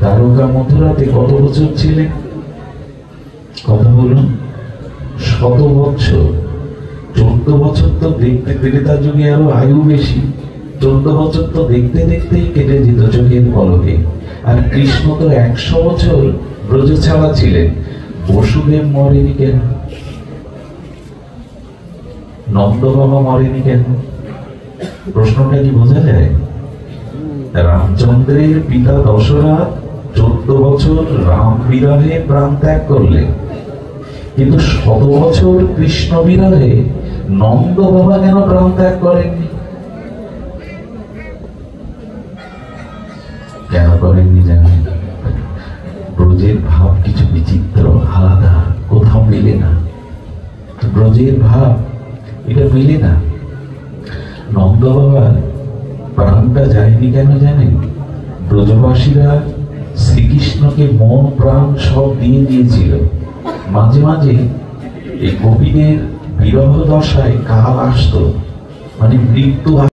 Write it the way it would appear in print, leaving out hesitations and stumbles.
দ্বারকা মথুরাতে কত বছর ছিলেন? কথা বলুন। 100 বছর। 14 বছর তো দেখতে ত্রেতা যুগে আরো আয়ু বেশি। 14 বছর তো দেখতে দেখতেই কেটে যেত চোখের পলকে। আর কৃষ্ণ তো 100 বছর ব্রজ ছাড়া ছিলেন। বসুদেব মরেনি কেন? নন্দ বাবা মরেনি কেন? প্রশ্নটা কি বোঝা যায়? রামচন্দ্রের পিতা দশরথ 14 বছর রাম বিরহে প্রাণ ত্যাগ করলেন, কিন্তু 100 বছর কৃষ্ণ বিরহে নন্দ বাবা কেন প্রাণ ত্যাগ করেননি? কেন করেননি জানেন? ব্রজের ভাব কিছু বিচিত্র, আলাদা, কোথাও মেলে না। ব্রজের ভাব এটা মেলে না। নন্দ বাবার প্রাণটা যায়নি কেন জানেন? ব্রজবাসীরা শ্রীকৃষ্ণকে মন প্রাণ সব দিয়ে দিয়েছিল। মাঝে মাঝে এই গোপীদের বিরহ দশায় কাল আসতো, মানে মৃত্যু